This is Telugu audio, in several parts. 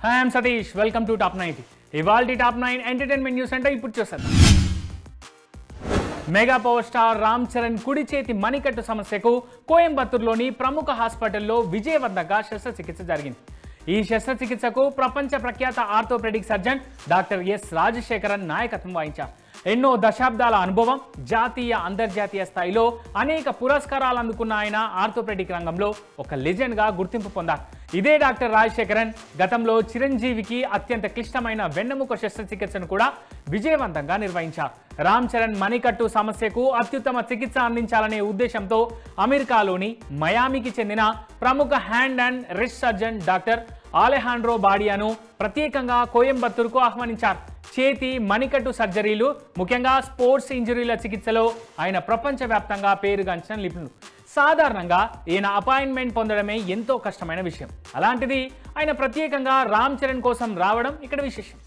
Hi I'm Satish, welcome to top 90. ఇవాల్టి టాప్ 9 ఎంటర్టైన్మెంట్ న్యూస్ అంటే ఇప్పుడు చూసేద్దాం. Mega power star Ram Charan కుడి చేతి మణికట్టు సమస్యకు కోయంబత్తూరులోని ప్రముఖ హాస్పిటల్లో విజయవంతంగా శస్త్రచికిత్స జరిగింది. ఈ శస్త్రచికిత్సకు ప్రపంచ ప్రఖ్యాత orthopaedic surgeon doctor S Rajasekharan నాయకత్వం వహించారు. ఎన్నో దశాబ్దాల అనుభవం, జాతీయ అంతర్జాతీయ స్థాయిలో అనేక పురస్కారాలు అందుకున్న ఆయన ఆర్థోపెడిక్ రంగంలో ఒక లెజెండ్గా గుర్తింపు పొందారు. ఇదే డాక్టర్ రాజశేఖరన్ గతంలో చిరంజీవికి అత్యంత క్లిష్టమైన వెన్నెముక శస్త్రచికిత్సను కూడా విజయవంతంగా నిర్వహించారు. రామ్ చరణ్ మణికట్టు సమస్యకు అత్యుత్తమ చికిత్స అందించాలనే ఉద్దేశంతో అమెరికాలోని మయామికి చెందిన ప్రముఖ hand and wrist surgeon doctor Alejandro బాడియాను ప్రత్యేకంగా కోయంబత్తూరుకు ఆహ్వానించారు. చేతి మణికట్టు సర్జరీలు, ముఖ్యంగా స్పోర్ట్స్ ఇంజరీల చికిత్సలో ఆయన ప్రపంచవ్యాప్తంగా పేరుగాంచిన నిపుణులు. సాధారణంగా ఈయన అపాయింట్మెంట్ పొందడమే ఎంతో కష్టమైన విషయం. అలాంటిది ఆయన ప్రత్యేకంగా రామ్ చరణ్ కోసం రావడం ఇక్కడ విశేషం.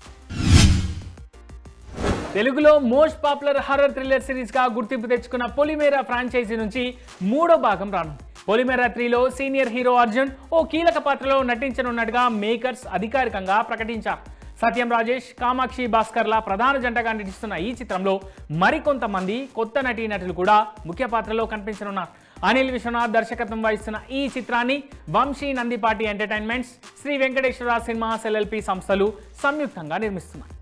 తెలుగులో మోస్ట్ పాపులర్ హర్రర్ థ్రిల్లర్ సిరీస్గా గుర్తింపు తెచ్చుకున్న పొలిమేరా ఫ్రాంచైజీ నుంచి 3వ భాగం రానుంది. పొలిమేరా 3లో సీనియర్ హీరో అర్జున్ ఓ కీలక పాత్రలో నటించనున్నట్టుగా మేకర్స్ అధికారికంగా ప్రకటించారు. సత్యం రాజేష్, కామాక్షి భాస్కర్ల ప్రధాన జంటగా నటిస్తున్న ఈ చిత్రంలో మరికొంతమంది కొత్త నటీనటులు కూడా ముఖ్య పాత్రలో కనిపించనున్నారు. అనిల్ విశ్వనాథ్ దర్శకత్వం వహిస్తున్న ఈ చిత్రాన్ని Vamsi Nandipati entertainments, Sri Venkateswara cinemas LLP సంస్థలు సంయుక్తంగా నిర్మిస్తున్నాయి.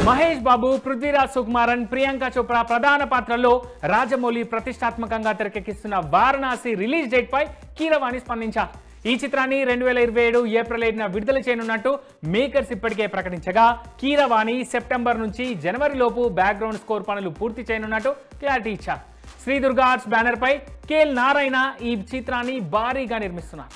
మహేష్ బాబు, పృథ్వీరాజ్ సుకుమారన్, ప్రియాంక చోప్రా ప్రధాన పాత్రల్లో రాజమౌళి ప్రతిష్టాత్మకంగా తెరకెక్కిస్తున్న వారణాసి రిలీజ్ డేట్ పై కీరవాణి స్పందించారు. ఈ చిత్రాన్ని 2027 ఏప్రిల్ 8న విడుదల చేయనున్నట్టు మేకర్స్ ఇప్పటికే ప్రకటించగా, కీరవాణి సెప్టెంబర్ నుంచి జనవరి లోపు బ్యాక్గ్రౌండ్ స్కోర్ పనులు పూర్తి చేయనున్నట్టు క్లారిటీ ఇచ్చారు. శ్రీదుర్గ ఆర్ట్స్ బ్యానర్ పై కేఎల్ నారాయణ ఈ చిత్రాన్ని భారీగా నిర్మిస్తున్నారు.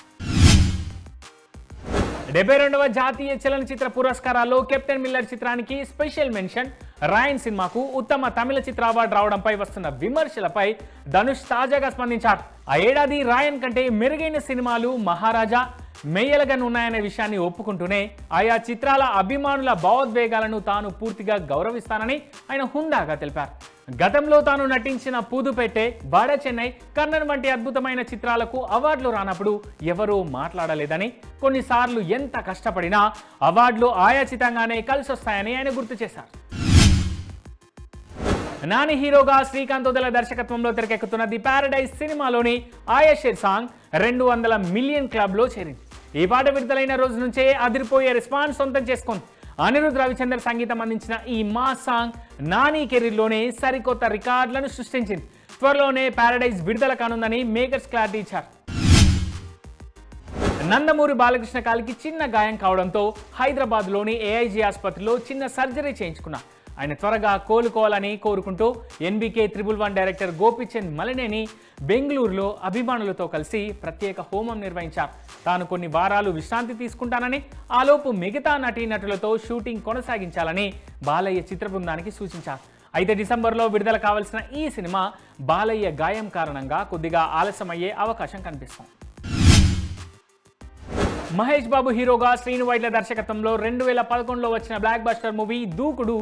72వ జాతీయ చలనచిత్ర పురస్కారాల్లో కెప్టెన్ మిల్లర్ చిత్రానికి స్పెషల్ మెన్షన్, రాయన్ సినిమాకు ఉత్తమ తమిళ చిత్ర అవార్డు రావడంపై వస్తున్న విమర్శలపై ధనుష్ తాజాగా స్పందించారు. ఆ ఏడాది రాయన్ కంటే మెరుగైన సినిమాలు మహారాజా, మెయ్యలగన్ ఉన్నాయనే విషయాన్ని ఒప్పుకుంటూనే ఆయా చిత్రాల అభిమానుల భావోద్వేగాలను తాను పూర్తిగా గౌరవిస్తానని ఆయన హుందాగా తెలిపారు. గతంలో తాను నటించిన పూదుపెట్టే, బాడ చెన్నై, కర్ణన్ వంటి అద్భుతమైన చిత్రాలకు అవార్డులు రానప్పుడు ఎవరూ మాట్లాడలేదని, కొన్నిసార్లు ఎంత కష్టపడినా అవార్డులు ఆయాచితంగానే కలిసొస్తాయని ఆయన గుర్తు చేశారు. నాని హీరోగా శ్రీకాంత్ వదల దర్శకత్వంలో తెరకెక్కుతున్న ది ప్యారడైజ్ సినిమాలోని ఆయషేర్ సాంగ్ 200 మిలియన్ క్లబ్లో చేరింది. ఈ పాట విడుదలైన రోజు నుంచే అదిరిపోయే రెస్పాన్స్ సొంతం చేసుకుంది. అనిరుద్ రవిచందర్ సంగీతం అందించిన ఈ మా సాంగ్ నాని కెరీర్లోనే సరికొత్త రికార్డులను సృష్టించింది. త్వరలోనే ప్యారడైజ్ విడుదల కానుందని మేకర్స్ క్లారిటీ ఇచ్చారు. నందమూరి బాలకృష్ణ కాలికి చిన్న గాయం కావడంతో హైదరాబాద్లోని AIG ఆసుపత్రిలో చిన్న సర్జరీ చేయించుకున్నారు. ఆయన త్వరగా కోలుకోవాలని కోరుకుంటూ NBK 111 డైరెక్టర్ గోపిచంద్ మలినేని బెంగళూరులో అభిమానులతో కలిసి ప్రత్యేక హోమం నిర్వహించారు. తాను కొన్ని వారాలు విశ్రాంతి తీసుకుంటానని, ఆలోపు మిగతా నటీనటులతో షూటింగ్ కొనసాగించాలని బాలయ్య చిత్ర బృందానికి సూచించారు. అయితే డిసెంబర్లో విడుదల కావాల్సిన ఈ సినిమా బాలయ్య గాయం కారణంగా కొద్దిగా ఆలస్యమయ్యే అవకాశం కనిపిస్తోంది. మహేష్ బాబు హీరోగా శ్రీను వైట్ల దర్శకత్వంలో 2011లో వచ్చిన బ్లాక్ బస్టర్ మూవీ దూకుడు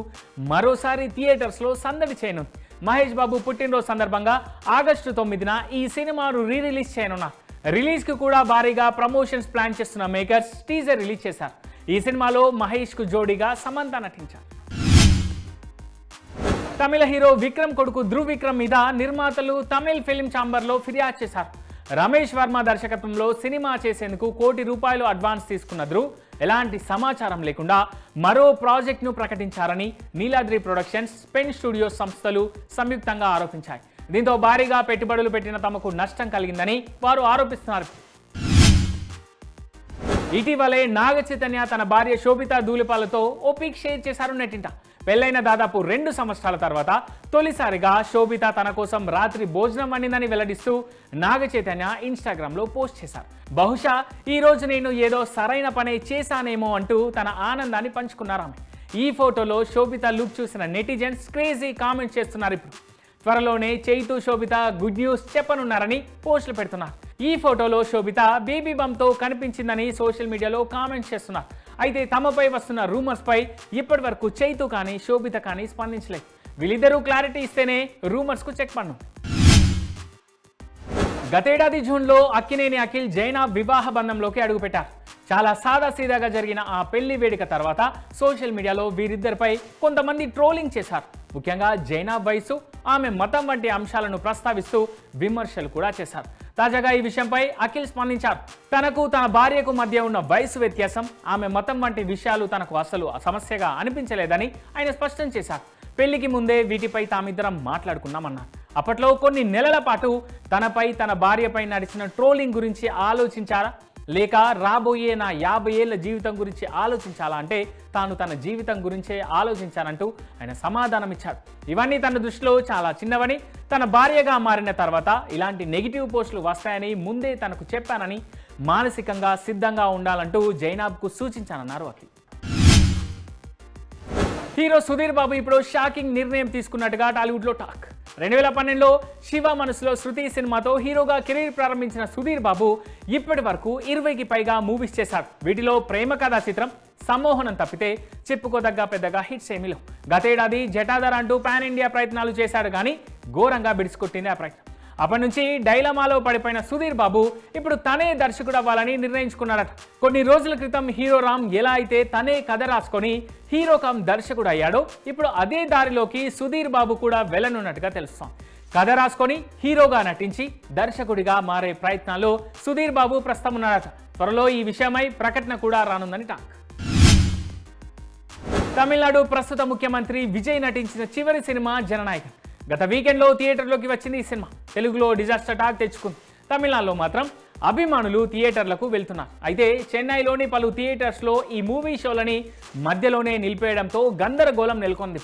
మరోసారి థియేటర్స్లో సందడి చేయనుంది. మహేష్ బాబు పుట్టినరోజు సందర్భంగా ఆగస్టు 9న ఈ సినిమాను రిలీజ్ చేయనున్నారు. రిలీజ్కి కూడా భారీగా ప్రమోషన్స్ ప్లాన్ చేస్తున్న మేకర్స్ టీజర్ రిలీజ్ చేశారు. ఈ సినిమాలో మహేష్కు జోడీగా సమంత నటించారు. తమిళ హీరో విక్రమ్ కొడుకు ధ్రువ్ విక్రమ్ మీద నిర్మాతలు తమిళ్ ఫిల్మ్ ఛాంబర్లో ఫిర్యాదు చేశారు. రమేష్ వర్మ దర్శకత్వంలో సినిమా చేసేందుకు ₹1 కోటి అడ్వాన్స్ తీసుకున్న ధ్రువ్ ఎలాంటి సమాచారం లేకుండా మరో ప్రాజెక్ట్ను ప్రకటించారని నీలాద్రి ప్రొడక్షన్స్, పెన్ స్టూడియోస్ సంస్థలు సంయుక్తంగా ఆరోపించాయి. దీంతో భారీగా పెట్టుబడులు పెట్టిన తమకు నష్టం కలిగిందని వారు ఆరోపిస్తున్నారు. ఇటీవలే నాగ చైతన్య తన భార్య శోభితా ధూళిపాలతో ఓ పిక్ షేర్ చేశారు నెట్టింట. పెళ్లైన దాదాపు 2 సంవత్సరాల తర్వాత తొలిసారిగా శోభిత తన కోసం రాత్రి భోజనం వండిందని వెల్లడిస్తూ నాగ చైతన్య ఇన్స్టాగ్రామ్లో పోస్ట్ చేశారు. బహుశా ఈ రోజు నేను ఏదో సరైన పనే చేశానేమో అంటూ తన ఆనందాన్ని పంచుకున్నారు ఆమె. ఈ ఫోటోలో శోభిత లుక్ చూసిన నెటిజన్స్ క్రేజీ కామెంట్స్ చేస్తున్నారు. ఇప్పుడు త్వరలోనే చైతు శోభిత గుడ్ న్యూస్ చెప్పనున్నారని పోస్టులు పెడుతున్నారు. ఈ ఫోటోలో శోభిత బేబీ బంప్తో కనిపించిందని సోషల్ మీడియాలో కామెంట్స్ చేస్తున్నారు. అయితే తమపై వస్తున్న రూమర్స్ పై ఇప్పటి వరకు చైతు కానీ శోభిత కానీ స్పందించలేదు. వీళ్ళిద్దరూ క్లారిటీ ఇస్తేనే రూమర్స్కు చెక్ పన్ను. గతేడాది జూన్లో అక్కినేని అఖిల్ జైనా వివాహ బంధంలోకి అడుగుపెట్టారు. చాలా సాదాసీదాగా జరిగిన ఆ పెళ్లి వేడుక తర్వాత సోషల్ మీడియాలో వీరిద్దరిపై కొంతమంది ట్రోలింగ్ చేశారు. ముఖ్యంగా జైనాబ్ వయసు, ఆమె మతం వంటి అంశాలను ప్రస్తావిస్తూ విమర్శలు కూడా చేశారు. తాజాగా ఈ విషయంపై అఖిల్ స్పందించారు. తనకు తన భార్యకు మధ్య ఉన్న వయసు వ్యత్యాసం, ఆమె మతం వంటి విషయాలు తనకు అసలు సమస్యగా అనిపించలేదని ఆయన స్పష్టం చేశారు. పెళ్లికి ముందే వీటిపై తామిద్దరం మాట్లాడుకున్నామన్నారు. అప్పట్లో కొన్ని నెలల పాటు తనపై తన భార్యపై నడిచిన ట్రోలింగ్ గురించి ఆలోచించారా, లేక రాబోయే నా 50 ఏళ్ల జీవితం గురించి ఆలోచించాలా అంటే తాను తన జీవితం గురించే ఆలోచించానంటూ ఆయన సమాధానం ఇచ్చాడు. ఇవన్నీ తన దృష్టిలో చాలా చిన్నవని, తన భార్యగా మారిన తర్వాత ఇలాంటి నెగిటివ్ పోస్టులు వస్తాయని ముందే తనకు చెప్పానని, మానసికంగా సిద్ధంగా ఉండాలంటూ జైనాబ్కు సూచించానన్నారు అఖిల్. హీరో సుధీర్ బాబు ఇప్పుడు షాకింగ్ నిర్ణయం తీసుకున్నట్టుగా టాలీవుడ్లో టాక్. 2012లో శివ మనసులో శృతి సినిమాతో హీరోగా కెరీర్ ప్రారంభించిన సుధీర్ బాబు ఇప్పటి వరకు 20కి పైగా మూవీస్ చేశాడు. వీటిలో ప్రేమ కథా చిత్రం సమ్మోహనం తప్పితే చెప్పుకోదగ్గ పెద్దగా హిట్స్ ఏమీ లేవు. గతేడాది జటాధర్ అంటూ పాన్ ఇండియా ప్రయత్నాలు చేశాడు కానీ ఘోరంగా బిడిసికొట్టింది ఆ ప్రయత్నం. అప్పటి నుంచి డైలమాలో పడిపోయిన సుధీర్ బాబు ఇప్పుడు తనే దర్శకుడు అవ్వాలని నిర్ణయించుకున్నాడట. కొన్ని రోజుల క్రితం హీరో రామ్ ఎలా అయితే తనే కథ రాసుకొని హీరో కమ్ దర్శకుడు అయ్యాడో ఇప్పుడు అదే దారిలోకి సుధీర్ బాబు కూడా వెళ్ళనున్నట్టుగా తెలుస్తాం. కథ రాసుకొని హీరోగా నటించి దర్శకుడిగా మారే ప్రయత్నాల్లో సుధీర్ బాబు ప్రస్తుతం ఉన్నాడట. త్వరలో ఈ విషయమై ప్రకటన కూడా రానుందని టాక్. తమిళనాడు ప్రస్తుత ముఖ్యమంత్రి విజయ్ నటించిన చివరి సినిమా జననాయకన్. గత వీకెండ్లో థియేటర్లోకి వచ్చింది ఈ సినిమా. తెలుగులో డిజాస్టర్ టాక్ తెచ్చుకుంది. తమిళనాడులో మాత్రం అభిమానులు థియేటర్లకు వెళ్తున్నారు. అయితే చెన్నైలోని పలు థియేటర్స్లో ఈ మూవీ షోలని మధ్యలోనే నిలిపేయడంతో గందరగోళం నెలకొంది.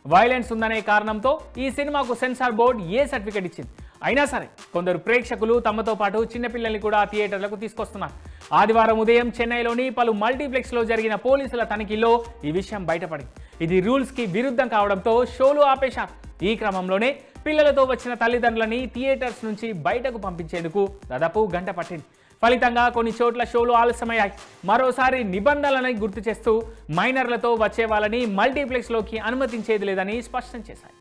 వైలెన్స్ ఉందనే కారణంతో ఈ సినిమాకు సెన్సార్ బోర్డు ఏ సర్టిఫికెట్ ఇచ్చింది. అయినా సరే కొందరు ప్రేక్షకులు తమతో పాటు చిన్నపిల్లల్ని కూడా థియేటర్లకు తీసుకొస్తున్నారు. ఆదివారం ఉదయం చెన్నైలోని పలు మల్టీప్లెక్స్లో జరిగిన పోలీసుల తనిఖీలో ఈ విషయం బయటపడింది. ఇది రూల్స్కి విరుద్ధం కావడంతో షోలు ఆపేశారు. ఈ క్రమంలోనే పిల్లలతో వచ్చిన తల్లిదండ్రులని థియేటర్స్ నుంచి బయటకు పంపించేందుకు దాదాపు గంట పట్టింది. ఫలితంగా కొన్ని చోట్ల షోలు ఆలస్యమయ్యాయి. మరోసారి నిబంధనలను గుర్తు చేస్తూ మైనర్లతో వచ్చే వాళ్ళని మల్టీప్లెక్స్లోకి అనుమతించేది లేదని స్పష్టం చేశాయి.